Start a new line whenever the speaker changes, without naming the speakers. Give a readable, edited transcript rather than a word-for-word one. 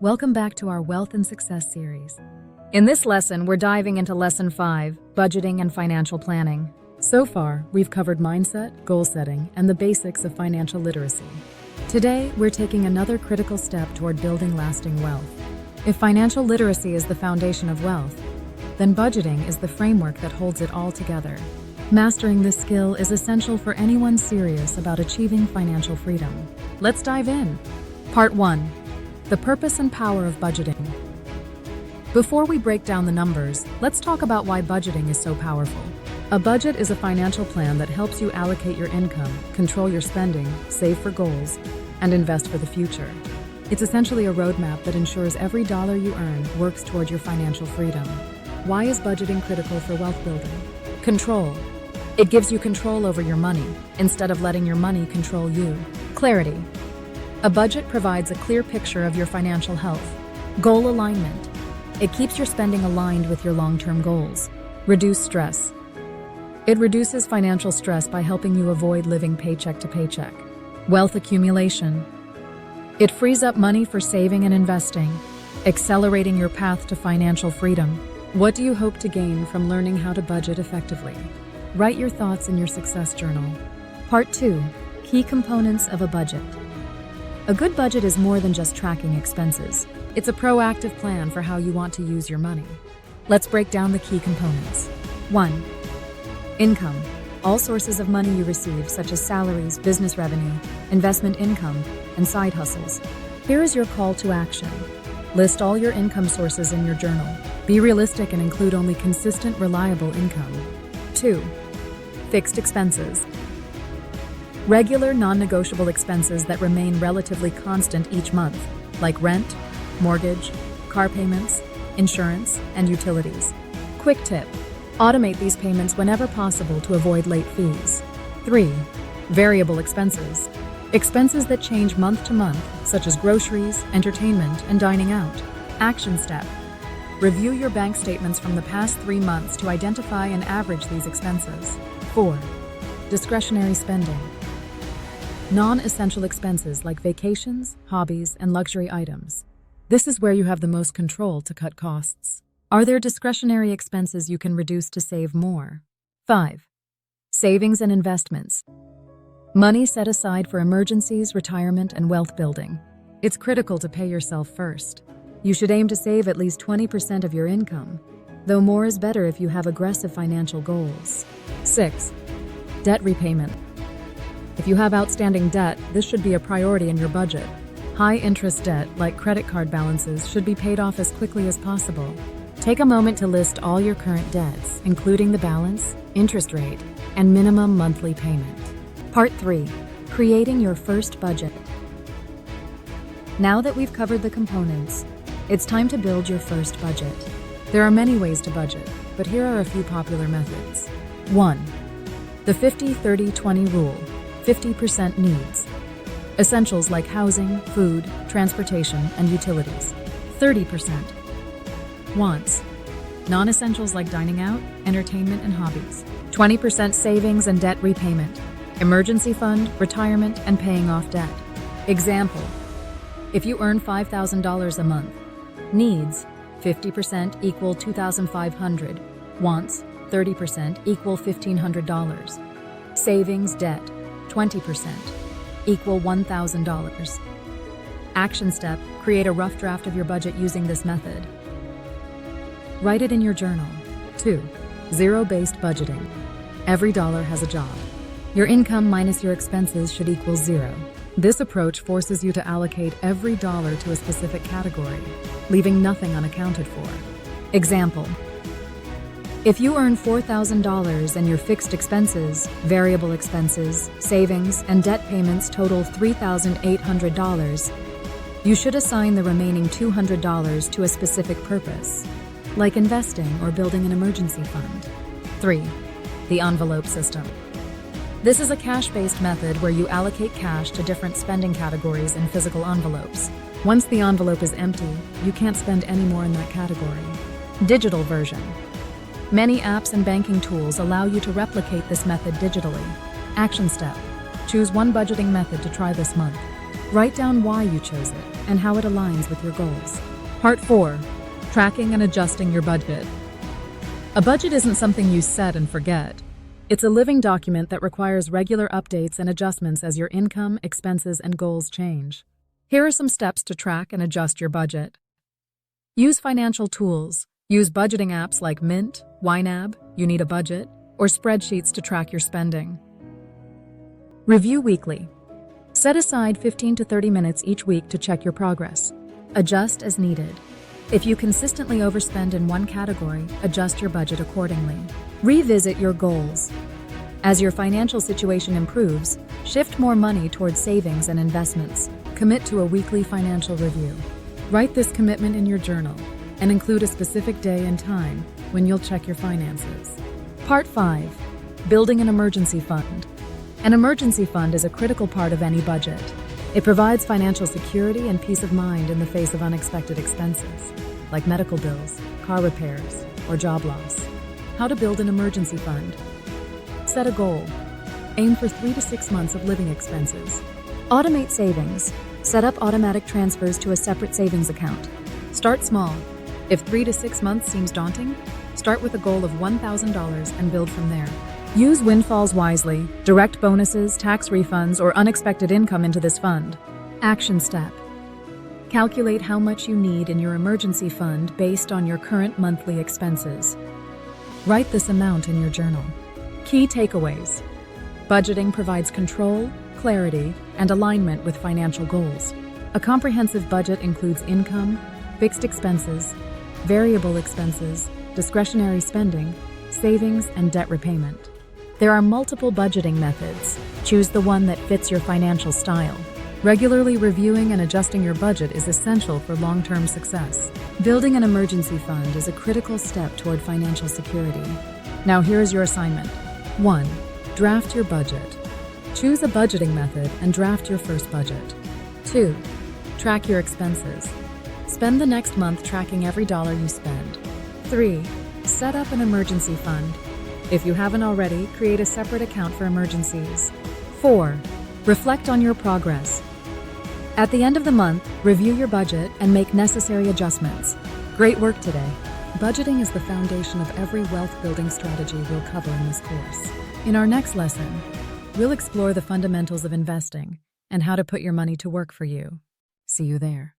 Welcome back to our Wealth and Success series. In this lesson, we're diving into Lesson 5, Budgeting and Financial Planning. So far, we've covered mindset, goal setting, and the basics of financial literacy. Today, we're taking another critical step toward building lasting wealth. If financial literacy is the foundation of wealth, then budgeting is the framework that holds it all together. Mastering this skill is essential for anyone serious about achieving financial freedom. Let's dive in. Part 1. The purpose and power of budgeting. Before we break down the numbers, let's talk about why budgeting is so powerful. A budget is a financial plan that helps you allocate your income, control your spending, save for goals, and invest for the future. It's essentially a roadmap that ensures every dollar you earn works toward your financial freedom. Why is budgeting critical for wealth building? Control. It gives you control over your money, instead of letting your money control you. Clarity. A budget provides a clear picture of your financial health. Goal alignment. It keeps your spending aligned with your long-term goals. Reduce stress. It reduces financial stress by helping you avoid living paycheck to paycheck. Wealth accumulation. It frees up money for saving and investing, accelerating your path to financial freedom. What do you hope to gain from learning how to budget effectively? Write your thoughts in your success journal. Part 2. Key components of a budget. A good budget is more than just tracking expenses. It's a proactive plan for how you want to use your money. Let's break down the key components. 1. Income. All sources of money you receive, such as salaries, business revenue, investment income, and side hustles. Here is your call to action. List all your income sources in your journal. Be realistic and include only consistent, reliable income. 2. Fixed expenses. Regular, non-negotiable expenses that remain relatively constant each month, like rent, mortgage, car payments, insurance, and utilities. Quick tip: automate these payments whenever possible to avoid late fees. 3. Variable expenses. Expenses that change month to month, such as groceries, entertainment, and dining out. Action step: review your bank statements from the past 3 months to identify and average these expenses. 4. Discretionary spending. Non-essential expenses like vacations, hobbies, and luxury items. This is where you have the most control to cut costs. Are there discretionary expenses you can reduce to save more? 5. Savings and investments. Money set aside for emergencies, retirement, and wealth building. It's critical to pay yourself first. You should aim to save at least 20% of your income, though more is better if you have aggressive financial goals. 6. Debt repayment. If you have outstanding debt, this should be a priority in your budget. High-interest debt, like credit card balances, should be paid off as quickly as possible. Take a moment to list all your current debts, including the balance, interest rate, and minimum monthly payment. Part 3. Creating your first budget. Now that we've covered the components, it's time to build your first budget. There are many ways to budget, but here are a few popular methods. 1. The 50-30-20 rule. 50% needs. Essentials like housing, food, transportation, and utilities. 30%. Wants. Non-essentials like dining out, entertainment, and hobbies. 20% savings and debt repayment. Emergency fund, retirement, and paying off debt. Example: if you earn $5,000 a month, needs 50% equal $2,500, wants 30% equal $1,500, savings debt 20% equal $1,000. Action step: create a rough draft of your budget using this method. Write it in your journal. 2. Zero-based budgeting. Every dollar has a job. Your income minus your expenses should equal 0. This approach forces you to allocate every dollar to a specific category, leaving nothing unaccounted for. Example: if you earn $4,000 and your fixed expenses, variable expenses, savings, and debt payments total $3,800, you should assign the remaining $200 to a specific purpose, like investing or building an emergency fund. 3. The envelope system. This is a cash-based method where you allocate cash to different spending categories in physical envelopes. Once the envelope is empty, you can't spend any more in that category. Digital version. Many apps and banking tools allow you to replicate this method digitally. Action step: choose one budgeting method to try this month. Write down why you chose it. and how it aligns with your goals. Part 4. Tracking and adjusting your budget. A budget isn't something you set and forget. It's a living document that requires regular updates and adjustments as your income, expenses, and goals change. Here are some steps to track and adjust your budget. Use financial tools. Use budgeting apps like Mint, YNAB, You Need a Budget, or spreadsheets to track your spending. Review weekly. Set aside 15 to 30 minutes each week to check your progress. Adjust as needed. If you consistently overspend in one category, adjust your budget accordingly. Revisit your goals. As your financial situation improves, shift more money towards savings and investments. Commit to a weekly financial review. Write this commitment in your journal and include a specific day and time when you'll check your finances. Part 5. Building an emergency fund. An emergency fund is a critical part of any budget. It provides financial security and peace of mind in the face of unexpected expenses, like medical bills, car repairs, or job loss. How to build an emergency fund. Set a goal. Aim for 3 to 6 months of living expenses. Automate savings. Set up automatic transfers to a separate savings account. Start small. If 3 to 6 months seems daunting, start with a goal of $1,000 and build from there. Use windfalls wisely. Direct bonuses, tax refunds, or unexpected income into this fund. Action step. Calculate how much you need in your emergency fund based on your current monthly expenses. Write this amount in your journal. Key takeaways. Budgeting provides control, clarity, and alignment with financial goals. A comprehensive budget includes income, fixed expenses, variable expenses, discretionary spending, savings, and debt repayment. There are multiple budgeting methods. Choose the one that fits your financial style. Regularly reviewing and adjusting your budget is essential for long-term success. Building an emergency fund is a critical step toward financial security. Now here's your assignment. 1. Draft your budget. Choose a budgeting method and draft your first budget. 2. Track your expenses. Spend the next month tracking every dollar you spend. 3. Set up an emergency fund. If you haven't already, create a separate account for emergencies. 4. Reflect on your progress. At the end of the month, review your budget and make necessary adjustments. Great work today. Budgeting is the foundation of every wealth-building strategy we'll cover in this course. In our next lesson, we'll explore the fundamentals of investing and how to put your money to work for you. See you there.